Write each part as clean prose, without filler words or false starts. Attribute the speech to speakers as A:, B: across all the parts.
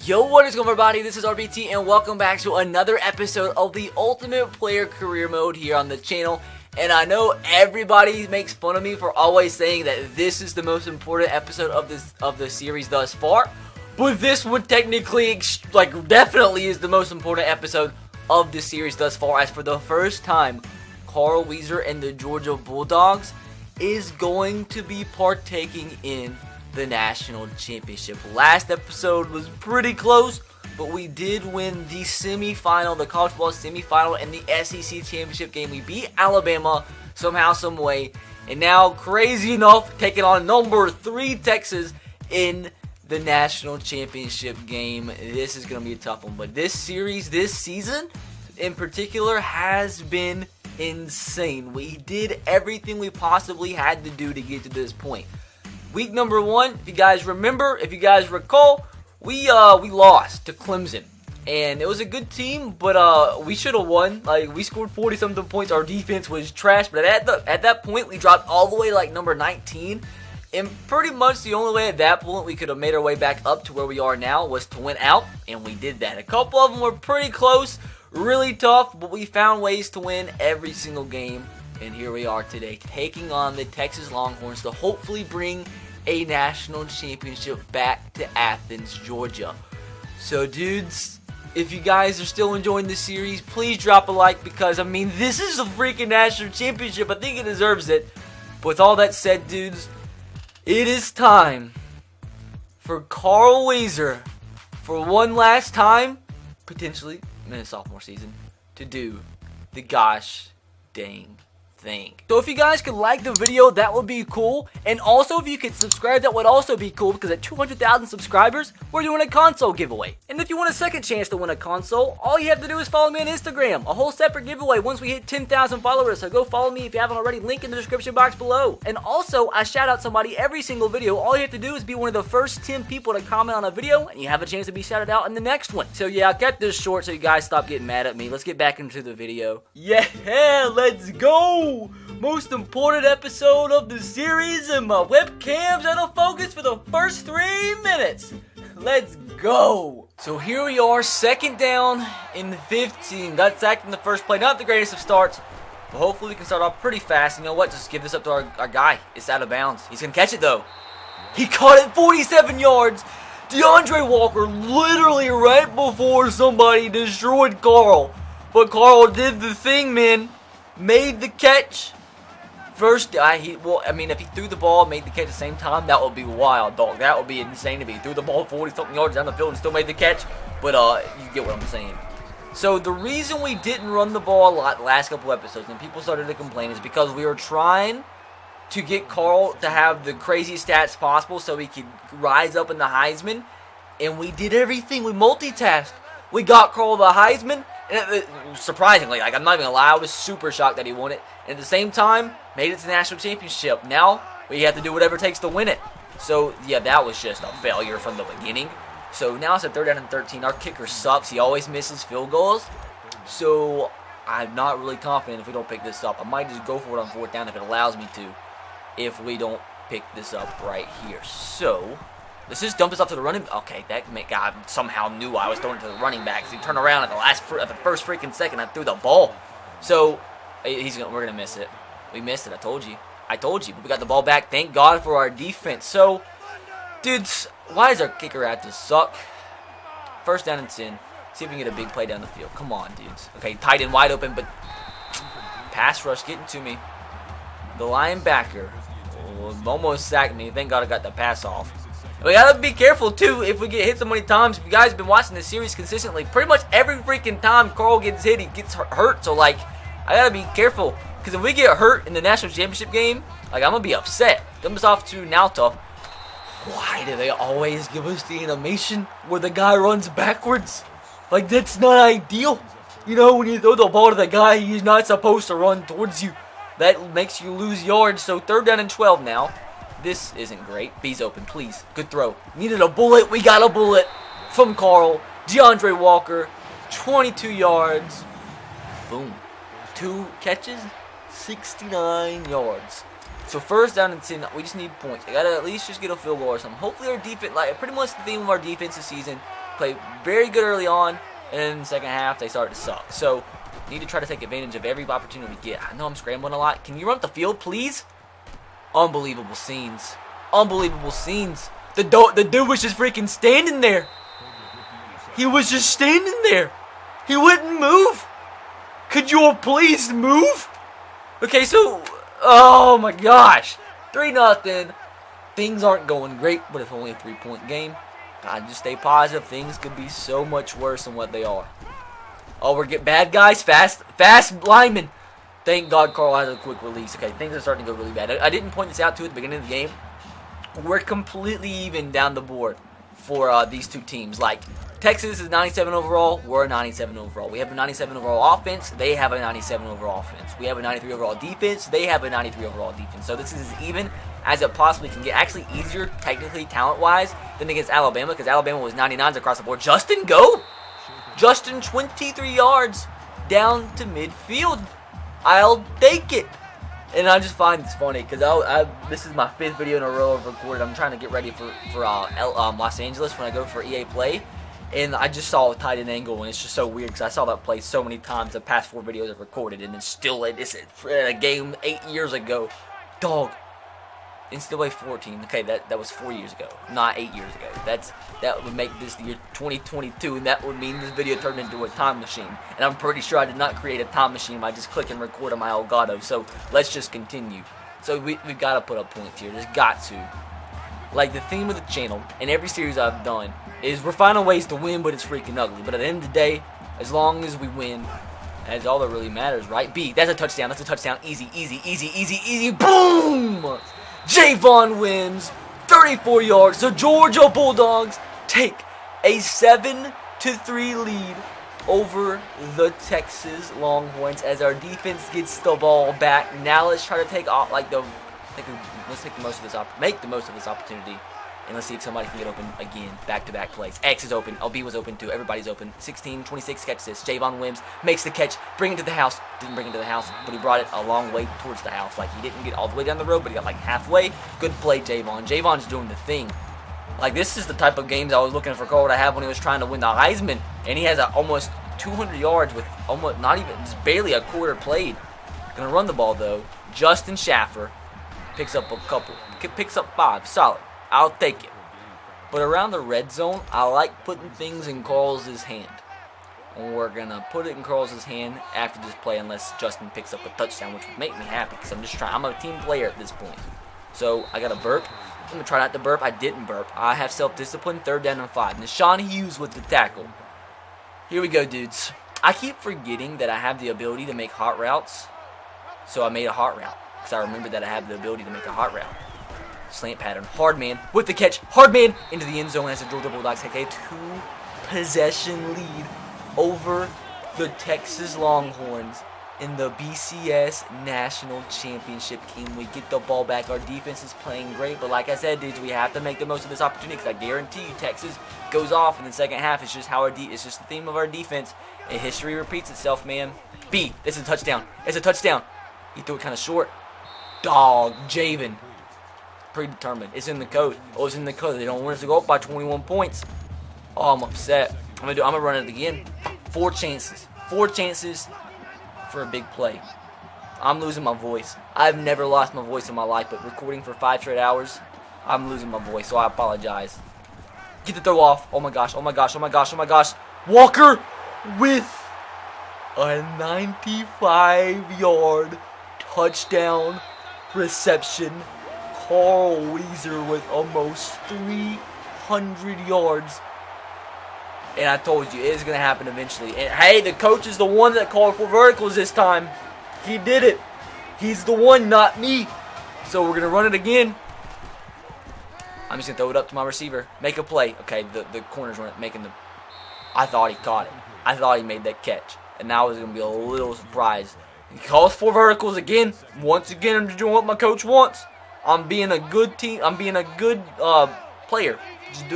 A: Yo, what is going on, everybody? This is RBT and welcome back to another episode of the Ultimate Player Career Mode here on the channel. And I know everybody makes fun of me for always saying that this is the most important episode of the series thus far, but this one technically, definitely is the most important episode of the series thus far, as for the first time, Carl Weezer and the Georgia Bulldogs is going to be partaking in the national championship. Last episode was pretty close, but we did win the semifinal, the college football semifinal, and the SEC championship game. We beat Alabama somehow, some way, and now, crazy enough, taking on number 3 Texas in the national championship game. This is going to be a tough one, but this series, this season in particular, has been insane. We did everything we possibly had to do to get to this point. Week number 1, if you guys remember, if you guys recall, we lost to Clemson, and it was a good team, but we should have won. Like, we scored 40-something points. Our defense was trash, but at that point, we dropped all the way to like number 19, and pretty much the only way at that point we could have made our way back up to where we are now was to win out, and we did that. A couple of them were pretty close, really tough, but we found ways to win every single game. And here we are today, taking on the Texas Longhorns to hopefully bring a national championship back to Athens, Georgia. So, dudes, if you guys are still enjoying this series, please drop a like, because, I mean, this is a freaking national championship. I think it deserves it. But with all that said, dudes, it is time for Carl Weezer, for one last time, potentially in his sophomore season, to do the gosh dang thing. So if you guys could like the video, that would be cool, and also if you could subscribe, that would also be cool, because at 200,000 subscribers we're doing a console giveaway. And if you want a second chance to win a console, all you have to do is follow me on Instagram, a whole separate giveaway once we hit 10,000 followers. So go follow me if you haven't already, link in the description box below. And also, I shout out somebody every single video. All you have to do is be one of the first 10 people to comment on a video, and you have a chance to be shouted out in the next one. So yeah, I kept this short so you guys stop getting mad at me. Let's get back into the video. Yeah, let's go! Most important episode of the series, and my webcam's out of focus for the first 3 minutes. Let's go. So here we are, second down in the 15. Got sacked in the first play. Not the greatest of starts, but hopefully we can start off pretty fast. You know what? Just give this up to our guy. It's out of bounds. He's going to catch it, though. He caught it 47 yards. DeAndre Walker literally right before somebody destroyed Carl. But Carl did the thing, man. Made the catch. First guy, if he threw the ball, made the catch at the same time, that would be wild, dog. That would be insane if he threw the ball 40-something yards down the field and still made the catch. But you get what I'm saying. So the reason we didn't run the ball a lot the last couple episodes, and people started to complain, is because we were trying to get Carl to have the craziest stats possible so he could rise up in the Heisman. And we did everything. We multitasked. We got Carl the Heisman. And surprisingly, I'm not even gonna lie, I was super shocked that he won it. And at the same time, made it to the national championship. Now, we have to do whatever it takes to win it. So, yeah, that was just a failure from the beginning. So, now it's a 3rd down and 13. Our kicker sucks. He always misses field goals. So, I'm not really confident if we don't pick this up. I might just go for it on 4th down if it allows me to, if we don't pick this up right here. So, let's just dump this off to the running back. Okay, that guy somehow knew I was throwing it to the running back. So he turned around at the first freaking second. I threw the ball. So we're gonna miss it. We missed it. I told you. But we got the ball back. Thank God for our defense. So, dudes, why does our kicker have to suck? 1st down and 10. See if we can get a big play down the field. Come on, dudes. Okay, tight end wide open, but pass rush getting to me. The linebacker almost sacked me. Thank God I got the pass off. We gotta be careful too if we get hit so many times. If you guys have been watching this series consistently, pretty much every freaking time Carl gets hit, he gets hurt. So, I gotta be careful, because if we get hurt in the national championship game, I'm gonna be upset. Dump us off to Nauta. Why do they always give us the animation where the guy runs backwards? That's not ideal. You know, when you throw the ball to the guy, he's not supposed to run towards you. That makes you lose yards. So 3rd down and 12 now. This isn't great. B's open, please. Good throw. Needed a bullet. We got a bullet from Carl. DeAndre Walker, 22 yards. Boom. 2 catches, 69 yards. So 1st down and 10. We just need points. I gotta at least just get a field goal or something. Hopefully our defense, pretty much the theme of our defense this season play very good early on, and in the second half, they started to suck. So, need to try to take advantage of every opportunity we get. I know I'm scrambling a lot. Can you run up the field, please? Unbelievable scenes. Unbelievable scenes. The dude was just freaking standing there. He was just standing there. He wouldn't move. Could you please move? Okay, so, oh my gosh. 3-0. Things aren't going great, but it's only a 3-point game. Gotta just stay positive. Things could be so much worse than what they are. Oh, we're getting bad guys. Fast linemen. Thank God Carl has a quick release. Okay, things are starting to go really bad. I didn't point this out to you at the beginning of the game. We're completely even down the board for these two teams. Like, Texas is 97 overall. We're a 97 overall. We have a 97 overall offense. They have a 97 overall offense. We have a 93 overall defense. They have a 93 overall defense. So this is as even as it possibly can get. Actually easier, technically, talent-wise, than against Alabama, because Alabama was 99s across the board. Justin, go! Justin, 23 yards down to midfield. I'll take it. And I just find this funny because this is my 5th video in a row of recorded. I'm trying to get ready for Los Angeles when I go for EA Play. And I just saw a tight end angle, and it's just so weird because I saw that play so many times the past 4 videos I've recorded, and it's still it's a game 8 years ago. Dog. NCAA 14. Okay, that was 4 years ago, not 8 years ago. That would make this the year 2022, and that would mean this video turned into a time machine. And I'm pretty sure I did not create a time machine by just clicking record on my Elgato. So let's just continue. So we've got to put up points here. Just got to. Like, the theme of the channel and every series I've done is we're finding ways to win, but it's freaking ugly. But at the end of the day, as long as we win, that's all that really matters, right? B, that's a touchdown. That's a touchdown. Easy, easy, easy, easy, easy. Boom! Javon wins, 34 yards. The Georgia Bulldogs take a 7-3 lead over the Texas Longhorns as our defense gets the ball back. Now let's try to take off let's make the most of this opportunity. And let's see if somebody can get open again. Back-to-back plays. X is open. LB was open too. Everybody's open. 16, 26 catch this. Javon Wims makes the catch. Bring it to the house. Didn't bring it to the house, but he brought it a long way towards the house. Like, he didn't get all the way down the road, but he got like halfway. Good play, Javon. Javon's doing the thing. Like, this is the type of games I was looking for Carl to have when he was trying to win the Heisman. And he has almost 200 yards with almost not even, just barely a quarter played. Gonna run the ball, though. Justin Schaffer picks up 5. Solid. I'll take it. But around the red zone, I like putting things in Carl's hand. And we're going to put it in Carl's hand after this play unless Justin picks up a touchdown, which would make me happy because I'm a team player at this point. So I got to burp. I'm going to try not to burp. I didn't burp. I have self-discipline. 3rd down and 5. Nashawn Hughes with the tackle. Here we go, dudes. I keep forgetting that I have the ability to make hot routes. So I made a hot route because I remember that I have the ability to make a hot route. Slant pattern. Hard man with the catch. Hard man into the end zone as the Georgia Bulldogs take a 2-possession lead over the Texas Longhorns in the BCS National Championship game. We get the ball back. Our defense is playing great, but like I said, dudes, we have to make the most of this opportunity because I guarantee you Texas goes off in the second half. It's just how it's just the theme of our defense, and history repeats itself, man. B, this is a touchdown. It's a touchdown. He threw it kind of short. Dog, Javen. Predetermined. It's in the code. Oh, it's in the code. They don't want us to go up by 21 points. Oh, I'm upset. I'm gonna run it again. 4 chances. 4 chances for a big play. I'm losing my voice. I've never lost my voice in my life, but recording for 5 straight hours, I'm losing my voice, so I apologize. Get the throw off. Oh my gosh. Oh my gosh. Oh my gosh. Oh my gosh. Walker with a 95-yard touchdown reception. Carl Weezer with almost 300 yards. And I told you, it's going to happen eventually. And hey, the coach is the one that called for verticals this time. He did it. He's the one, not me. So we're going to run it again. I'm just going to throw it up to my receiver. Make a play. Okay, the corner's making the... I thought he caught it. I thought he made that catch. And now I was going to be a little surprised. He calls for verticals again. Once again, I'm just doing what my coach wants. I'm being a good team. I'm being a good player.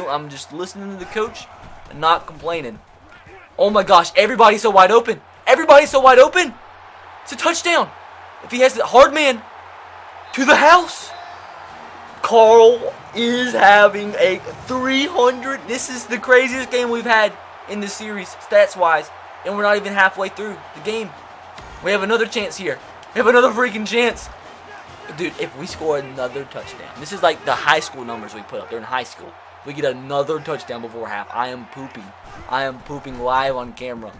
A: I'm just listening to the coach and not complaining. Oh my gosh, everybody's so wide open. Everybody's so wide open. It's a touchdown. If he has the hard man to the house. Carl is having a 300. This is the craziest game we've had in the series, stats-wise. And we're not even halfway through the game. We have another chance here. We have another freaking chance. Dude, if we score another touchdown. This is like the high school numbers we put up. They're in high school. If we get another touchdown before half, I am pooping. I am pooping live on camera.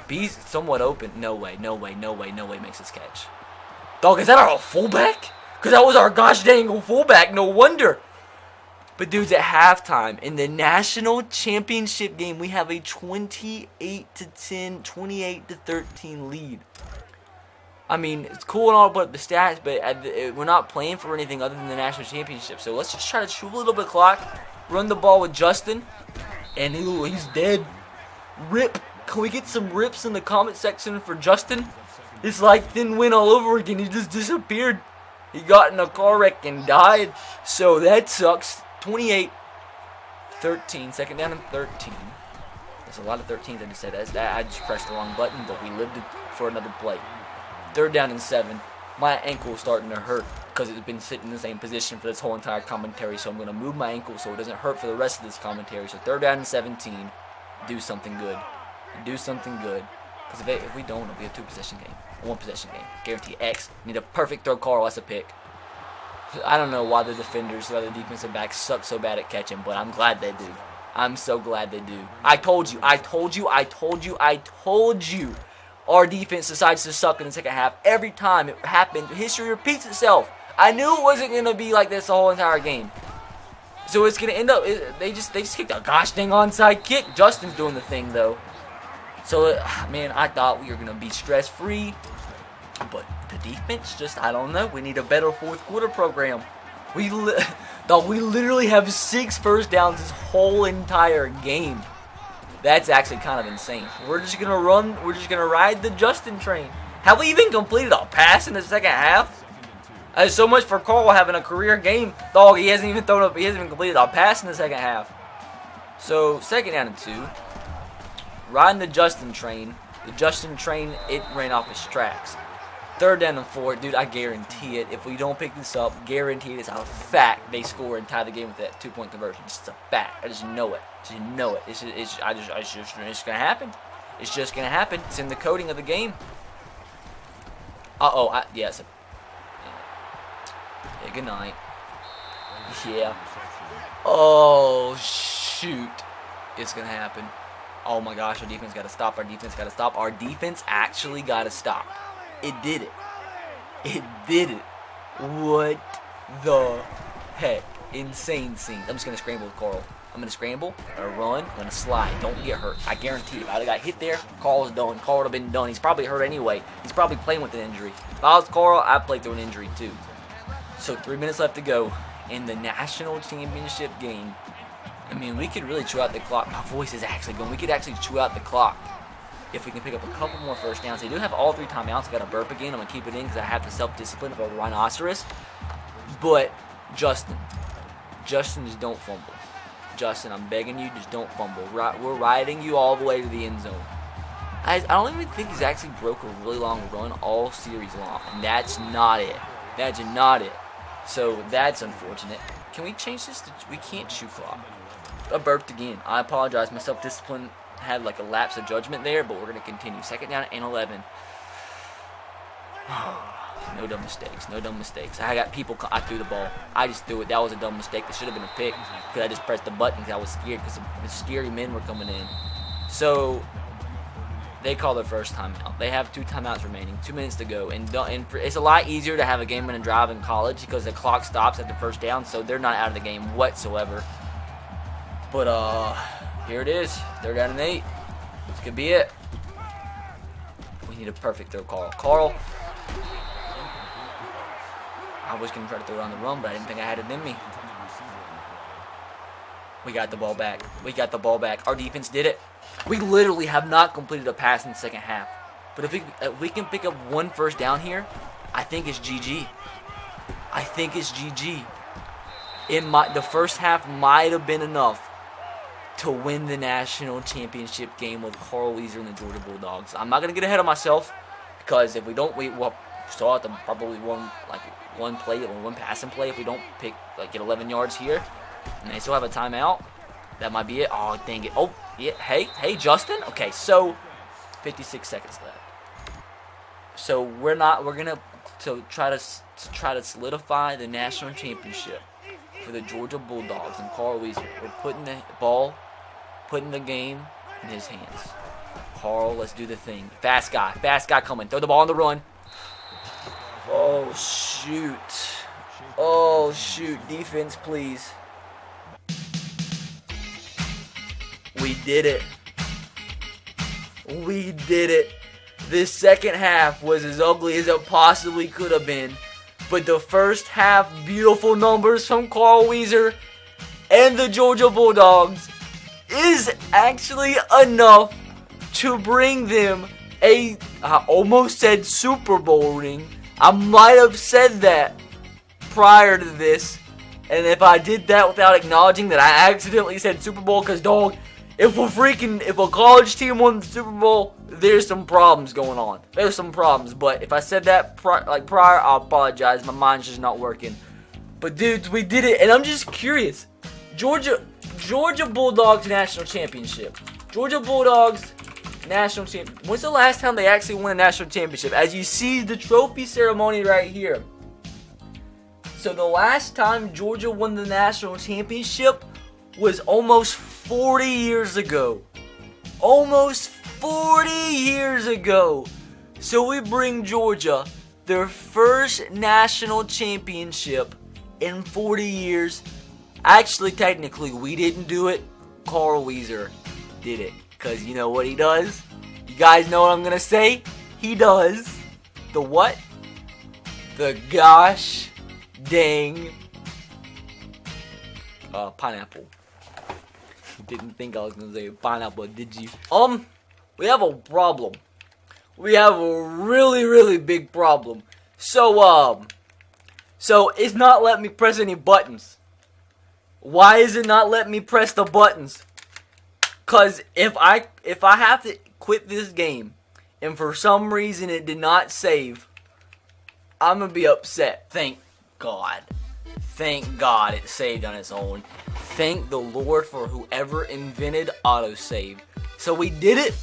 A: B's somewhat open. No way, no way, no way, no way makes this catch. Dog, is that our fullback? Because that was our gosh dang fullback. No wonder. But dudes, at halftime in the national championship game, we have a 28-10, 28-13 lead. I mean, it's cool and all to put up the stats, but we're not playing for anything other than the national championship. So let's just try to chew a little bit of clock, run the ball with Justin, and he's dead. Rip. Can we get some rips in the comment section for Justin? It's like thin win all over again. He just disappeared. He got in a car wreck and died. So that sucks. 28-13. Second down and 13. There's a lot of 13s I just said. I just pressed the wrong button, but we lived it for another play. Third down and 7. My ankle's starting to hurt because it's been sitting in the same position for this whole entire commentary. So I'm going to move my ankle so it doesn't hurt for the rest of this commentary. So third down and 17. Do something good. Do something good. Because if we don't, it'll be a 2-possession game. A 1-possession game. Guarantee X. Need a perfect throw. Carl, that's a pick. I don't know why the defenders, why the defensive backs suck so bad at catching, but I'm glad they do. I'm so glad they do. I told you. Our defense decides to suck in the second half. Every time it happened, history repeats itself. I knew it wasn't going to be like this the whole entire game. So it's going to end up, they just kicked a gosh dang onside kick. Justin's doing the thing, though. So, man, I thought we were going to be stress-free. But the defense just, I don't know. We need a better fourth quarter program. We literally have 6 first downs this whole entire game. That's actually kind of insane. We're just going to run. We're just going to ride the Justin train. Have we even completed a pass in the second half? So much for Carl having a career game. Dog, he hasn't even completed a pass in the second half. So, second down and 2. Riding the Justin train. The Justin train, it ran off its tracks. Third down and 4. Dude, I guarantee it. If we don't pick this up, guarantee it. It's a fact they score and tie the game with that 2-point conversion. It's just a fact. I just know it. Just know it. It's just going to happen. It's just going to happen. It's in the coding of the game. Yes. Yeah, good night. Yeah. Oh, shoot. It's going to happen. Oh, my gosh. Our defense got to stop. Our defense got to stop. Our defense actually got to stop. It did it. It did it. What the heck? Insane scenes. I'm just going to scramble with Carl. I'm going to scramble. I'm going to run. I'm going to slide. Don't get hurt. I guarantee you. If I got hit there, Carl's done. Carl would have been done. He's probably hurt anyway. He's probably playing with an injury. If I was Carl, I'd play through an injury too. So 3 minutes left to go in the national championship game. I mean, we could really chew out the clock. My voice is actually going. We could actually chew out the clock if we can pick up a couple more first downs. They do have all 3 timeouts. I got to burp again. I'm going to keep it in because I have the self-discipline of a rhinoceros. But Justin, just don't fumble. Justin, I'm begging you, just don't fumble. We're riding you all the way to the end zone. I don't even think he's actually broke a really long run all series long. And that's not it. That's not it. So that's unfortunate. Can we change this? We can't shoot clock. I burped again. I apologize. My self-discipline had like a lapse of judgment there, but we're going to continue. Second down and 11. No dumb mistakes. No dumb mistakes. I got people. I threw the ball. I just threw it. That was a dumb mistake. That should have been a pick because I just pressed the button because I was scared because the scary men were coming in. So they call their first timeout. They have 2 timeouts remaining. 2 minutes to go. And it's a lot easier to have a game-winning drive in college because the clock stops at the first down, so they're not out of the game whatsoever. But here it is. They're down and 8. This could be it. We need a perfect throw, Carl. I was going to try to throw it on the run, but I didn't think I had it in me. We got the ball back. We got the ball back. Our defense did it. We literally have not completed a pass in the second half. But if we can pick up 1 first down here, I think it's GG. I think it's GG. The first half might have been enough to win the national championship game with Carl Weezer and the Georgia Bulldogs. I'm not going to get ahead of myself because if we don't, we'll still have to probably one passing play if we don't get 11 yards here. And they still have a timeout. That might be it. Oh, dang it. Oh, yeah. Hey, Justin. Okay, so 56 seconds left. So we're gonna try to solidify the national championship for the Georgia Bulldogs and Carl Weezer. We're putting the game in his hands. Carl, let's do the thing. Fast guy coming. Throw the ball on the run. Oh shoot, defense, please. We did it. This second half was as ugly as it possibly could have been. But the first half, beautiful numbers from Carl Weezer and the Georgia Bulldogs is actually enough to bring them I almost said Super Bowl ring. I might have said that prior to this. And if I did that without acknowledging that I accidentally said Super Bowl, because dog, if a college team won the Super Bowl, there's some problems going on. There's some problems. But if I said that prior, I'll apologize. My mind's just not working. But dudes, we did it, and I'm just curious. Georgia Bulldogs national championship. Georgia Bulldogs national championship. When's the last time they actually won a national championship? As you see the trophy ceremony right here. So the last time Georgia won the national championship was almost 40 years ago. Almost 40 years ago. So we bring Georgia their first national championship in 40 years. Actually, technically, we didn't do it. Carl Weezer did it. Because you know what he does? You guys know what I'm going to say? He does the what? The gosh dang pineapple. Didn't think I was going to say pineapple, did you? We have a problem. We have a really, really big problem. So it's not letting me press any buttons. Why is it not letting me press the buttons? Cause if I have to quit this game and for some reason it did not save, I'm gonna be upset. Thank God. Thank God it saved on its own. Thank the Lord for whoever invented autosave. So we did it.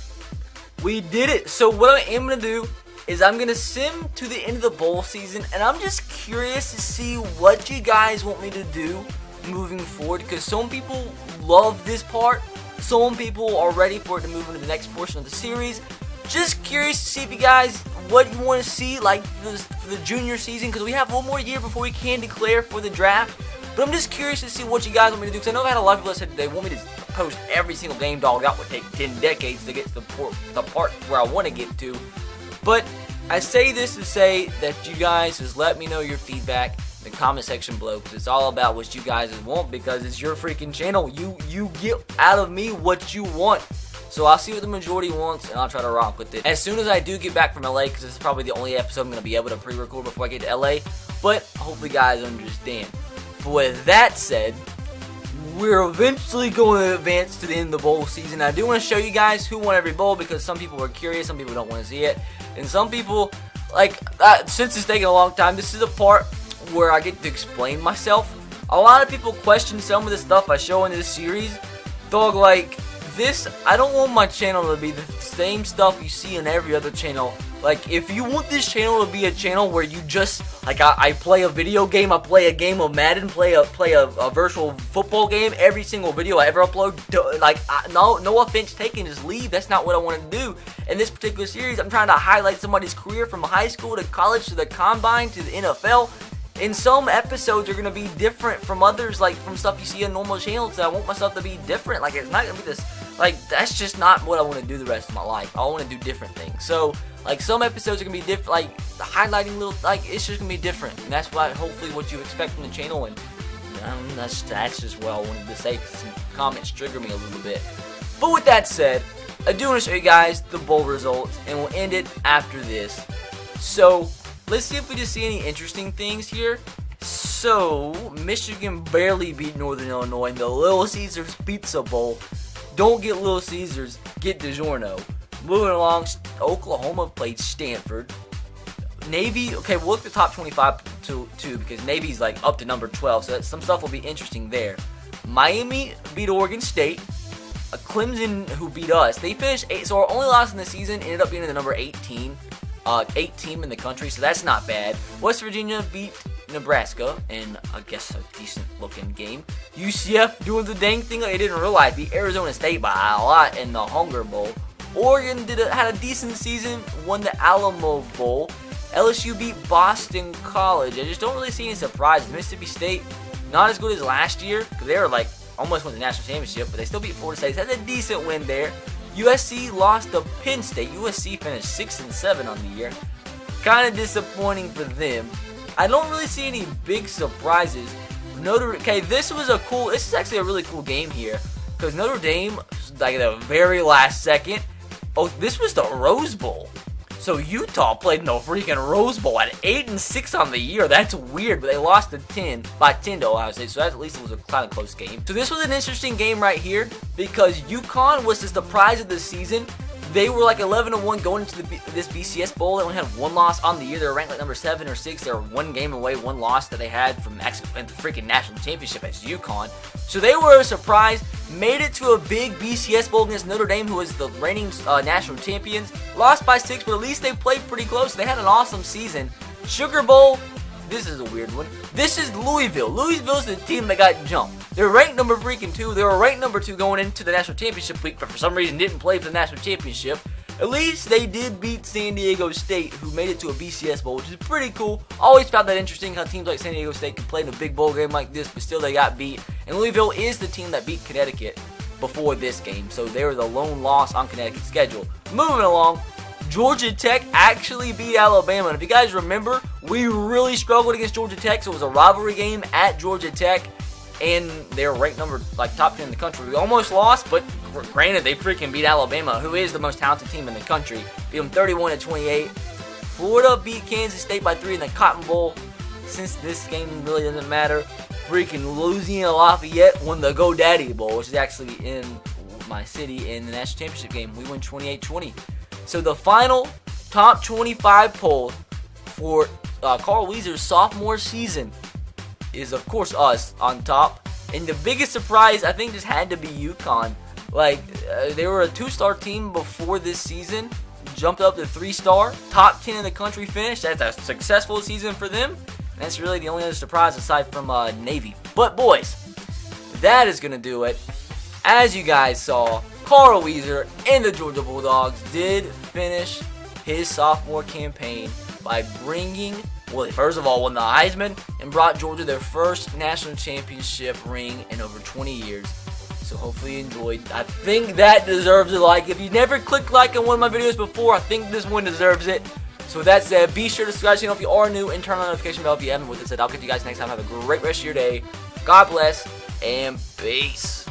A: We did it. So what I am gonna do is I'm gonna sim to the end of the bowl season, and I'm just curious to see what you guys want me to do moving forward, because some people love this part, some people are ready for it to move into the next portion of the series. Just curious to see if you guys, what you want to see, like for the junior season, because we have one more year before we can declare for the draft. But I'm just curious to see what you guys want me to do, because I know I've had a lot of people that said they want me to post every single game. Dog, that would take 10 decades to get to the part where I want to get to. But I say this to say that you guys just let me know your feedback in the comment section below, because it's all about what you guys want, because it's your freaking channel. You get out of me what you want. So I'll see what the majority wants, and I'll try to rock with it. As soon as I do get back from LA, because this is probably the only episode I'm going to be able to pre-record before I get to LA, but hopefully you guys understand. But with that said, we're eventually going to advance to the end of the bowl season. I do want to show you guys who won every bowl, because some people are curious, some people don't want to see it, and some people, since it's taking a long time, this is a part where I get to explain myself. A lot of people question some of the stuff I show in this series. Dog, like this, I don't want my channel to be the same stuff you see in every other channel. Like, if you want this channel to be a channel where you just, I play a video game, I play a game of Madden, play a virtual football game, every single video I ever upload, no offense taken, just leave. That's not what I want to do. In this particular series, I'm trying to highlight somebody's career from high school to college to the combine to the NFL. And some episodes are going to be different from others, like from stuff you see on normal channels. So I want myself to be different. Like, it's not going to be this, that's just not what I want to do the rest of my life. I want to do different things. So, some episodes are going to be different, highlighting little, it's just going to be different. And that's why, hopefully, what you expect from the channel. And that's just what I wanted to say, because some comments trigger me a little bit. But with that said, I do want to show you guys the bowl results, and we'll end it after this. So, let's see if we just see any interesting things here. So, Michigan barely beat Northern Illinois in the Little Caesars Pizza Bowl. Don't get Little Caesars, get DiGiorno. Moving along, Oklahoma played Stanford. Navy, okay, we'll look at the top 25 too, because Navy's like up to number 12, so some stuff will be interesting there. Miami beat Oregon State. Clemson, who beat us, they finished 8, so our only loss in the season ended up being the number 18 team in the country, so that's not bad. West Virginia beat Nebraska in, I guess, a decent looking game. UCF doing the dang thing like they didn't realize, beat Arizona State by a lot in the Hunger Bowl. Oregon had a decent season, won the Alamo Bowl. LSU beat Boston College. I just don't really see any surprises. Mississippi State, not as good as last year, because they were like almost won the national championship, but they still beat Florida State. So that's a decent win there. USC lost to Penn State. USC finished 6-7 on the year. Kind of disappointing for them. I don't really see any big surprises. This is actually a really cool game here, because Notre Dame, like the very last second, this was the Rose Bowl. So Utah played in the freaking Rose Bowl at 8-6 on the year. That's weird, but they lost by 10 to Ohio State, so at least it was a kind of close game. So this was an interesting game right here, because UConn was the surprise of the season. They were like 11-1 going into this BCS Bowl. They only had one loss on the year. They were ranked like number 7 or 6. They were one game away, one loss that they had from the freaking national championship as UConn. So they were a surprise. Made it to a big BCS Bowl against Notre Dame, who was the reigning national champions. Lost by 6, but at least they played pretty close. They had an awesome season. Sugar Bowl. This is a weird one. This is Louisville. Louisville's the team that got jumped. They're ranked number 2. They were ranked number 2 going into the national championship week, but for some reason didn't play for the national championship. At least they did beat San Diego State, who made it to a BCS Bowl, which is pretty cool. Always found that interesting how teams like San Diego State can play in a big bowl game like this, but still they got beat. And Louisville is the team that beat Connecticut before this game, so they were the lone loss on Connecticut's schedule. Moving along, Georgia Tech actually beat Alabama. And if you guys remember, we really struggled against Georgia Tech, so it was a rivalry game at Georgia Tech, and they're ranked top 10 in the country. We almost lost, but granted, they freaking beat Alabama, who is the most talented team in the country. Beat them 31-28. Florida beat Kansas State by 3 in the Cotton Bowl. Since this game really doesn't matter, freaking Louisiana Lafayette won the GoDaddy Bowl, which is actually in my city in the national championship game. We won 28-20. So the final top 25 poll for Carl Weezer's sophomore season is, of course, us on top. And the biggest surprise, I think, just had to be UConn. They were a 2-star team before this season, jumped up to 3-star, top 10 in the country finish. That's a successful season for them. And that's really the only other surprise aside from Navy. But boys, that is going to do it. As you guys saw, Carl Weezer and the Georgia Bulldogs did finish his sophomore campaign by first of all, won the Heisman and brought Georgia their first national championship ring in over 20 years. So hopefully you enjoyed. I think that deserves a like. If you never clicked like on one of my videos before, I think this one deserves it. So with that said, be sure to subscribe to the channel if you are new and turn on the notification bell if you haven't. With that said, I'll catch you guys next time. Have a great rest of your day. God bless and peace.